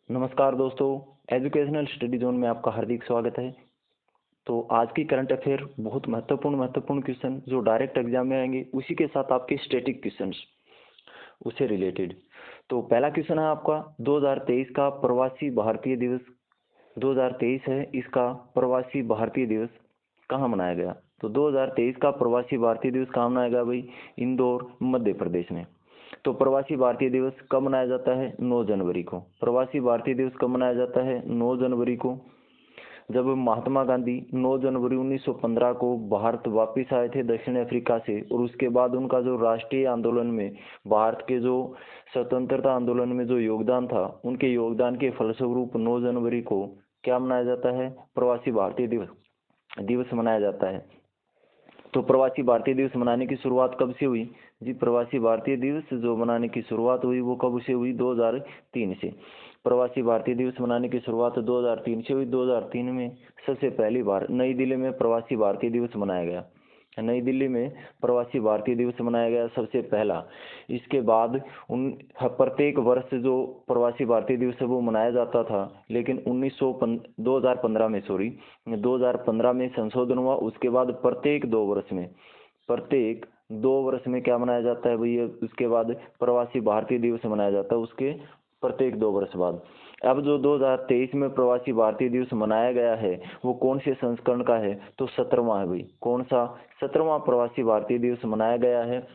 नमस्कार दोस्तों, educational study zone में आपका हार्दिक स्वागत है। तो आज की करंट अफेयर बहुत महत्वपूर्ण क्वेश्चन जो डायरेक्ट एग्जाम में आएंगे, उसी के साथ आपके स्टैटिक क्वेश्चंस उससे रिलेटेड। तो पहला क्वेश्चन है आपका 2023 का प्रवासी भारतीय दिवस। 2023 है, इसका प्रवासी भारतीय दिवस कहाँ मनाया गया? तो 2023 का प्रवासी भारतीय दिवस कहाँ मनाया गया भाई? इंदौर, मध्य प्रदेश में। तो प्रवासी भारतीय दिवस कब मनाया जाता है? 9 जनवरी को। प्रवासी भारतीय दिवस कब मनाया जाता है? 9 जनवरी को। जब महात्मा गांधी 9 जनवरी 1915 को भारत वापस आए थे दक्षिण अफ्रीका से, और उसके बाद उनका जो राष्ट्रीय आंदोलन में, भारत के जो स्वतंत्रता आंदोलन में जो योगदान था, उनके योगदान के फलस्वरूप 9 जनवरी को क्या मनाया जाता है? प्रवासी भारतीय दिवस दिवस मनाया जाता है। तो प्रवासी भारतीय दिवस मनाने की शुरुआत कब से हुई जी? प्रवासी भारतीय दिवस जो मनाने की शुरुआत हुई वो कब से हुई? 2003 से। प्रवासी भारतीय दिवस मनाने की शुरुआत 2003 से हुई। 2003 में सबसे पहली बार नई दिल्ली में प्रवासी भारतीय दिवस मनाया गया। नई दिल्ली में प्रवासी भारतीय दिवस मनाया गया सबसे पहला। इसके बाद उन प्रत्येक वर्ष जो प्रवासी भारतीय दिवस है वो मनाया जाता था, लेकिन 2015 में 2015 में संशोधन हुआ। उसके बाद प्रत्येक 2 वर्ष में क्या मनाया जाता है भैया? उसके बाद प्रवासी भारतीय दिवस मनाया जाता है, उसके प्रत्येक 2 वर्ष बाद। अब जो 2023 में प्रवासी भारतीय दिवस मनाया गया है वो कौन से संस्करण का है? तो 17वां है भाई। कौन सा? 17वां प्रवासी भारतीय दिवस मनाया गया है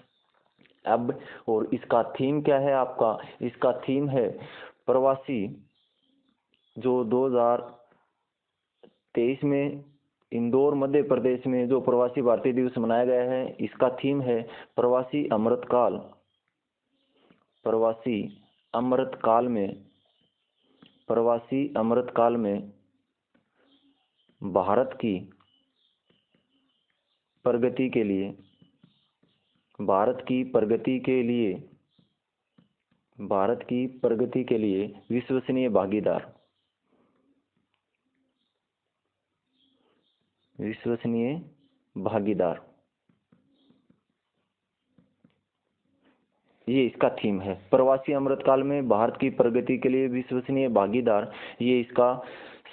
अब। और इसका थीम क्या है आपका? इसका थीम है प्रवासी, जो 2023 में इंदौर मध्य प्रदेश में जो प्रवासी भारतीय दिवस मनाया गया है, इसका थीम है प्रवासी अमृतकाल। प्रवासी अमृतकाल में प्रवासी अमृतकाल में भारत की प्रगति के लिए भारत की प्रगति के लिए भारत की प्रगति के लिए विश्वसनीय भागीदार विश्वसनीय भागीदार ये इसका थीम है। प्रवासी अमृतकाल में भारत की प्रगति के लिए विश्वसनीय भागीदार, ये इसका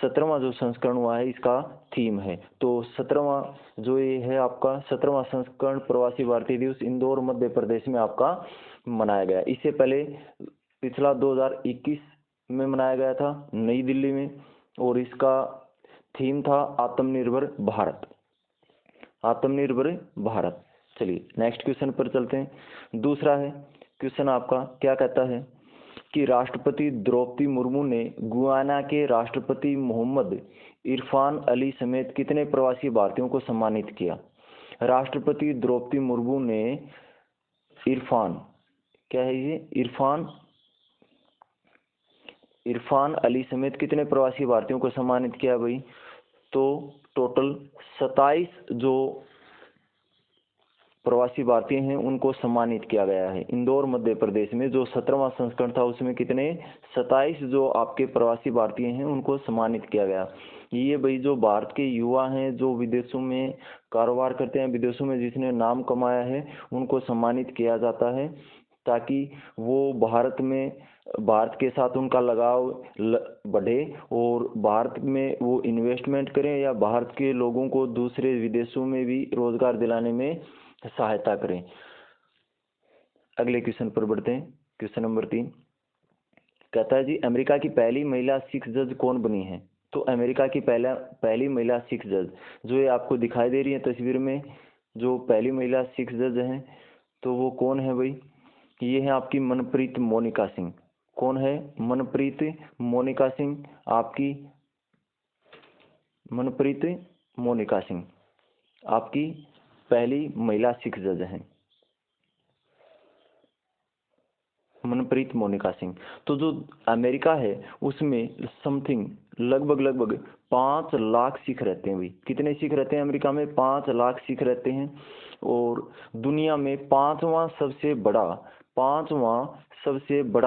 17वां जो संस्करण हुआ है, इसका थीम है। तो 17वां जो ये है आपका 17वां संस्करण प्रवासी भारतीय दिवस इंदौर मध्य प्रदेश में आपका मनाया गया। इससे पहले पिछला 2021 में मनाया गया था नई दिल्ली में, और इसका थीम था आत्मनिर्भर भारत। आत्मनिर्भर भारत। चलिए नेक्स्ट क्वेश्चन पर चलते हैं। दूसरा है क्वेश्चन आपका, क्या कहता है कि राष्ट्रपति द्रौपदी मुर्मू ने गुयाना के राष्ट्रपति मोहम्मद इरफान अली समेत कितने प्रवासी भारतीयों को सम्मानित किया? राष्ट्रपति द्रौपदी मुर्मू ने इरफान, क्या है ये? इरफान अली समेत कितने प्रवासी भारतीयों को सम्मानित किया भाई? तो टोटल 27 जो प्रवासी भारतीय हैं उनको सम्मानित किया गया है। इंदौर मध्य प्रदेश में जो 17वां संस्करण था उसमें कितने? 27 जो आपके प्रवासी भारतीय हैं उनको सम्मानित किया गया। ये भाई जो भारत के युवा हैं जो विदेशों में कारोबार करते हैं, विदेशों में जिसने नाम कमाया है, उनको सम्मानित किया जाता है ताकि वो भारत के साथ उनका लगाव बढ़े और भारत में वो इन्वेस्टमेंट करें या भारत के लोगों को दूसरे विदेशों में भी रोजगार दिलाने में सहायता करें। अगले क्वेश्चन पर बढ़ते हैं। क्वेश्चन नंबर 3 कहता है जी, अमेरिका की पहली महिला सिख जज कौन बनी है? तो अमेरिका की पहली महिला सिख जज, जो ये आपको दिखाई दे रही है तस्वीर में, जो पहली महिला सिख जज हैं, तो वो कौन है भाई? ये है आपकी मनप्रीत मोनिका सिंह। कौन है? मनप्रीत मोनिका सिंह। आपकी मनप्रीत मोनिका सिंह आपकी पहली महिला सिख जज हैं, मनप्रीत मोनिका सिंह। तो जो अमेरिका है उसमें समथिंग लगभग 5 लाख सिख रहते हैं भाई। कितने सिख रहते हैं अमेरिका में? 5 लाख सिख रहते हैं। और दुनिया में पांचवा सबसे बड़ा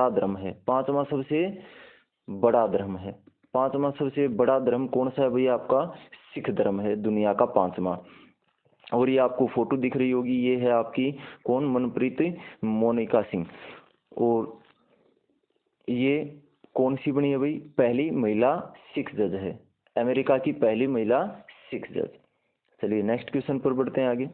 धर्म है। पांचवा सबसे बड़ा धर्म कौन सा है भैया? आपका सिख धर्म है, दुनिया का 5वां। और ये आपको फोटो दिख रही होगी, ये है आपकी कौन? मनप्रीत मोनिका सिंह। और ये कौन सी बनी है भाई? पहली महिला सिख जज है, अमेरिका की पहली महिला सिख जज। चलिए नेक्स्ट क्वेश्चन पर बढ़ते हैं आगे।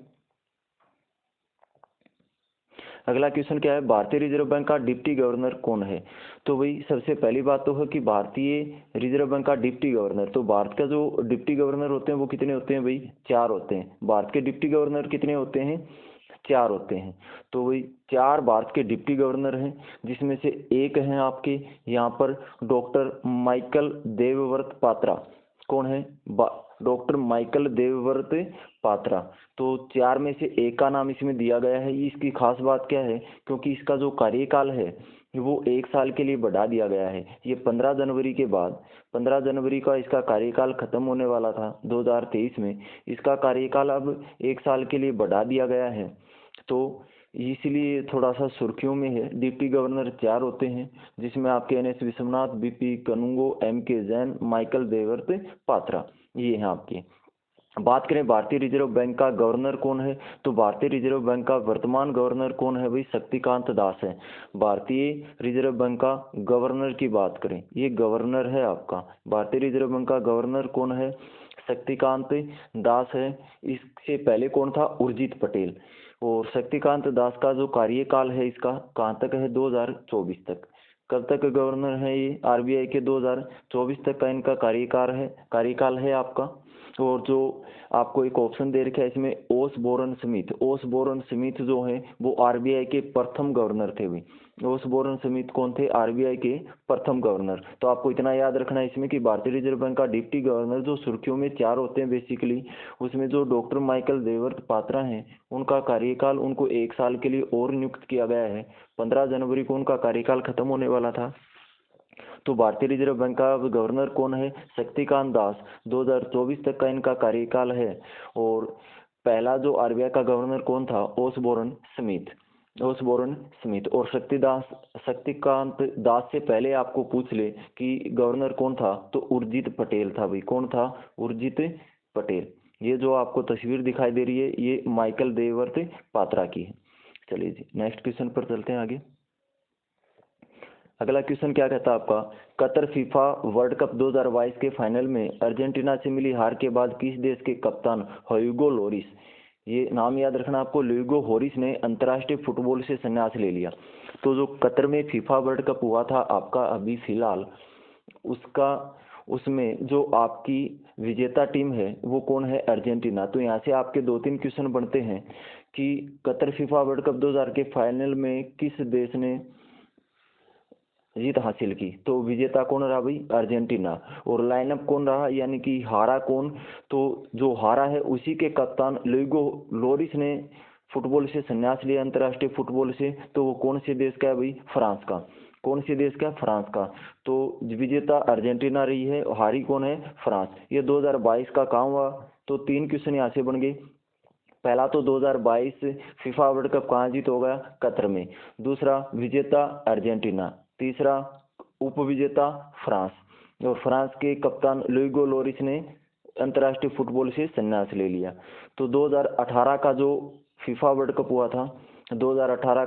अगला क्वेश्चन क्या है? भारतीय रिजर्व बैंक का डिप्टी गवर्नर कौन है? तो भाई सबसे पहली बात तो है कि भारतीय रिजर्व बैंक का डिप्टी गवर्नर, तो भारत का जो डिप्टी गवर्नर होते हैं वो कितने होते हैं भाई? 4 होते हैं। भारत के डिप्टी गवर्नर कितने होते हैं? 4 होते हैं। तो भाई 4 भारत के डिप्टी गवर्नर हैं, जिसमें से एक हैं आपके यहाँ पर डॉक्टर माइकल देवव्रत पात्रा। कौन है? Doctor Michael Devvrat Patra. तो 4 में से एक का नाम इसमें दिया गया है। इसकी खास बात क्या है? क्योंकि इसका जो कार्यकाल है वो 1 साल के लिए बढ़ा दिया गया है। ये 15 जनवरी के बाद, 15 जनवरी का इसका कार्यकाल खत्म होने वाला था 2023 में, इसका कार्यकाल अब 1 साल के लिए बढ़ा दिया गया है। तो इसलिए थोड़ा सा सुर्खियों में है। डिप्टी गवर्नर 4 होते हैं, जिसमें आपके NS. Vishwanath, BP. Kanungo, MK. Jain, Michael Devvrat Patra, ये हैं आपके। बात करें भारतीय रिजर्व बैंक का गवर्नर कौन है, तो भारतीय रिजर्व बैंक का वर्तमान गवर्नर कौन है भाई? शक्तिकांत दास है। भारतीय रिजर्व बैंक का गवर्नर की बात करें, ये गवर्नर है आपका। भारतीय रिजर्व बैंक का गवर्नर कौन है? शक्तिकांत दास है। इससे पहले कौन था? उर्जित पटेल। और शक्तिकांत दास का जो कार्यकाल है इसका कहाँ तक है? 2024 तक। कब तक गवर्नर है ये आरबीआई के? 2024 तक का इनका कार्यकाल है आपका। और जो आपको एक ऑप्शन दे रखा है इसमें, ओसबोरन स्मिथ। ओसबोरन स्मिथ जो है वो आरबीआई के प्रथम गवर्नर थे भाई। ओसबोरन स्मिथ कौन थे? आरबीआई के प्रथम गवर्नर। तो आपको इतना याद रखना है इसमें कि भारतीय रिजर्व बैंक का डिप्टी गवर्नर जो सुर्खियों में 4 होते हैं बेसिकली, उसमें जो डॉक्टर माइकल देवव्रत पात्रा हैं उनका कार्यकाल उनको 1 साल के लिए और नियुक्त किया गया है। 15 जनवरी को उनका कार्यकाल खत्म होने वाला था। तो भारतीय रिजर्व बैंक का गवर्नर कौन है? शक्तिकांत दास। 2024 तक का इनका कार्यकाल है। और पहला जो आरबीआई का गवर्नर कौन था? ओसबोरन स्मिथ। ओसबोरन स्मिथ। और शक्तिकांत दास से पहले आपको पूछ ले कि गवर्नर कौन था, तो उर्जित पटेल था भाई। कौन था? उर्जित पटेल। ये जो आपको तस्वीर दिखाई दे रही है ये माइकल देवव्रत पात्रा की है। चलिए जी नेक्स्ट क्वेश्चन पर चलते हैं आगे। अगला क्वेश्चन क्या कहता है आपका? कतर फीफा वर्ल्ड कप 2022 के फाइनल में अर्जेंटीना से मिली हार के बाद किस देश के कप्तान ह्यूगो लोरिस, ये नाम याद रखना आपको, ह्यूगो लोरिस ने अंतर्राष्ट्रीय फुटबॉल से संन्यास ले लिया। तो जो कतर में फीफा वर्ल्ड कप हुआ था आपका अभी फिलहाल, उसका उसमें जो आपकी विजेता टीम है वो कौन है? अर्जेंटीना। तो यहाँ से आपके 2-3 क्वेश्चन बनते हैं कि कतर फीफा वर्ल्ड कप 2000 के फाइनल में किस देश ने जीत हासिल की? तो विजेता कौन रहा भाई? अर्जेंटीना। और लाइनअप कौन रहा, यानी कि हारा कौन? तो जो हारा है उसी के कप्तान ह्यूगो लोरिस ने फुटबॉल से संन्यास लिया, अंतर्राष्ट्रीय फुटबॉल से। तो वो कौन से देश का है भाई? फ्रांस का। कौन से देश का? फ्रांस का। तो विजेता अर्जेंटीना रही है, हारी कौन है? फ्रांस। ये 2022 का काम हुआ। तो 3 क्वेश्चन यहाँ से बन गए। पहला तो 2022 फीफा वर्ल्ड कप कहाँ जीत होगा? कतर में। दूसरा विजेता अर्जेंटीना। तीसरा उपविजेता फ्रांस। और फ्रांस के कप्तान ह्यूगो लोरिस ने अंतर्राष्ट्रीय फुटबॉल से संन्यास ले लिया। तो 2018 का जो फीफा वर्ल्ड कप हुआ था, 2018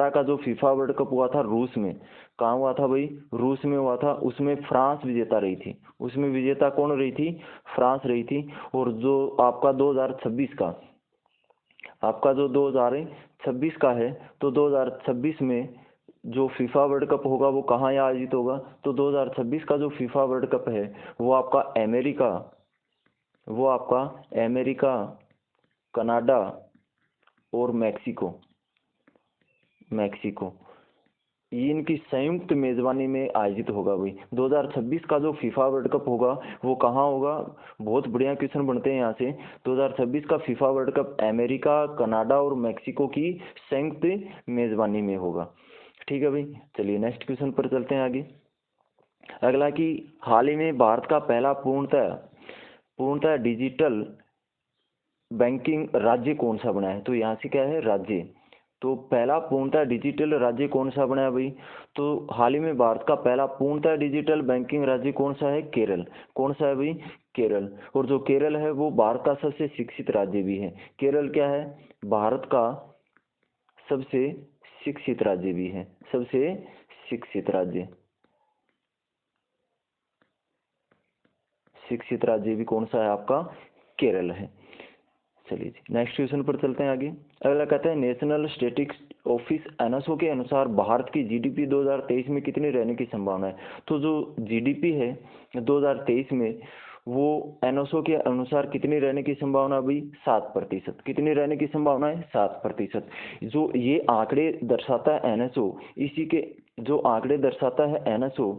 का जो फीफा वर्ल्ड कप हुआ था रूस में, कहाँ हुआ था भाई? रूस में हुआ था। उसमें फ्रांस विजेता रही थी। उसमें विजेता कौन रही थी? फ्रांस रही थी। और जो आपका 2026 का, आपका जो 2026 का है, तो 2026 में जो फीफा वर्ल्ड कप होगा वो कहाँ आयोजित होगा? तो 2026 का जो फीफा वर्ल्ड कप है वो आपका अमेरिका, कनाडा और मैक्सिको ये इनकी संयुक्त मेजबानी में आयोजित होगा भाई। 2026 का जो फीफा वर्ल्ड कप होगा वो कहाँ होगा? बहुत बढ़िया क्वेश्चन बनते हैं यहाँ से। 2026 का FIFA world cup America, Canada और मैक्सिको की संयुक्त मेजबानी में होगा। ठीक है भाई। चलिए नेक्स्ट क्वेश्चन पर चलते हैं आगे। अगला कि हाल ही में भारत का पहला पूर्णतः डिजिटल बैंकिंग राज्य कौन सा बना है? तो यहाँ से क्या है? राज्य। तो पहला पूर्णतः डिजिटल राज्य कौन सा बना है भाई? तो हाल ही में भारत का पहला पूर्णतः डिजिटल बैंकिंग राज्य कौन सा है? केरल। कौन सा है भाई? केरल। और जो केरल है वो भारत का सबसे शिक्षित राज्य भी है। केरल क्या है? भारत का सबसे शिक्षित राज्य भी है। सबसे शिक्षित राज्य। शिक्षित राज्य भी कौन सा है आपका? केरल है। चलिए जी नेक्स्ट क्वेश्चन पर चलते हैं आगे। अगला कहता है नेशनल स्टैटिस्टिक्स ऑफिस एनएसओ के अनुसार भारत की जीडीपी 2023 में कितनी रहने की संभावना है? तो जो जीडीपी है 2023 में वो एनएसओ के अनुसार कितनी रहने की संभावना भी? 7%। कितनी रहने की संभावना है? 7%। जो ये आंकड़े दर्शाता है एनएसओ, इसी के जो आंकड़े दर्शाता है एनएसओ,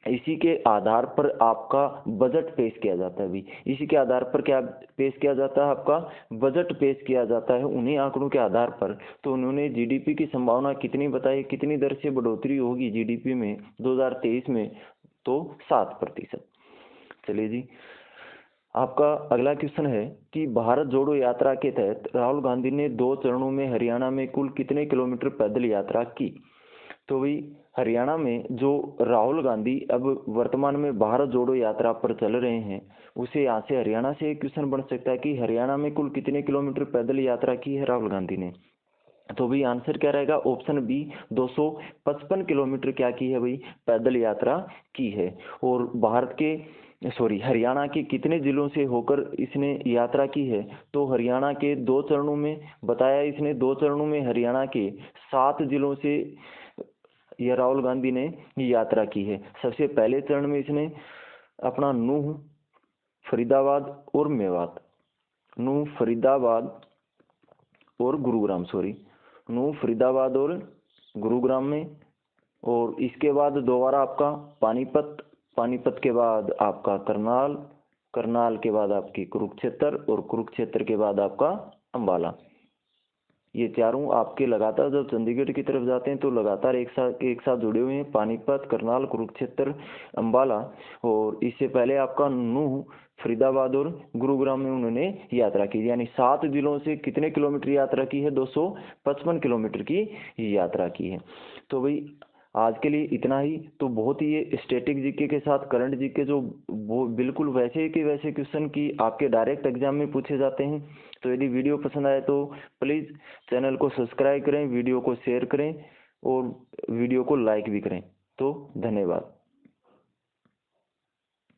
इसी के आधार पर आपका बजट पेश किया जाता है। भी इसी के आधार पर क्या पेश किया जाता है? आपका बजट पेश किया जाता है उन्हीं आंकड़ों के आधार पर। तो उन्होंने जीडीपी की संभावना कितनी बताई, कितनी दर से बढ़ोतरी होगी जीडीपी में 2023 में? तो 7%। चलिए जी आपका अगला क्वेश्चन है कि भारत जोड़ो यात्रा के तहत राहुल गांधी ने 2 चरणों में हरियाणा में कुल कितने किलोमीटर पैदल यात्रा की? तो भाई हरियाणा में जो राहुल गांधी अब वर्तमान में भारत जोड़ो यात्रा पर चल रहे हैं, उसे यहाँ से हरियाणा से एक क्वेश्चन बन सकता है कि हरियाणा में कुल कितने किलोमीटर पैदल यात्रा की है राहुल गांधी ने? तो भाई आंसर क्या रहेगा? ऑप्शन बी 255 किलोमीटर क्या की है भाई? पैदल यात्रा की है। और भारत के हरियाणा के कितने जिलों से होकर इसने यात्रा की है? तो हरियाणा के 2 चरणों में बताया इसने, 2 चरणों में हरियाणा के 7 जिलों से यह राहुल गांधी ने यात्रा की है। सबसे पहले चरण में इसने अपना नूह, फरीदाबाद और मेवात, नूह, फरीदाबाद और गुरुग्राम, नूह, फरीदाबाद और गुरुग्राम में, और इसके बाद दोबारा आपका पानीपत, पानीपत के बाद आपका करनाल, करनाल के बाद आपकी कुरुक्षेत्र, और कुरुक्षेत्र के बाद आपका अंबाला। ये चारों आपके लगातार जब चंडीगढ़ की तरफ जाते हैं तो लगातार एक साथ जुड़े हुए हैं, पानीपत, करनाल, कुरुक्षेत्र, अंबाला। और इससे पहले आपका नूह, फरीदाबाद और गुरुग्राम में उन्होंने यात्रा की, यानी 7 जिलों से कितने किलोमीटर यात्रा की है? 255 किलोमीटर की यात्रा की है। तो भाई आज के लिए इतना ही। तो बहुत ही ये स्टैटिक जीके के साथ करंट जीके जो वो बिल्कुल वैसे के वैसे क्वेश्चन की आपके डायरेक्ट एग्जाम में पूछे जाते हैं। तो यदि वीडियो पसंद आए तो प्लीज़ चैनल को सब्सक्राइब करें, वीडियो को शेयर करें और वीडियो को लाइक भी करें। तो धन्यवाद।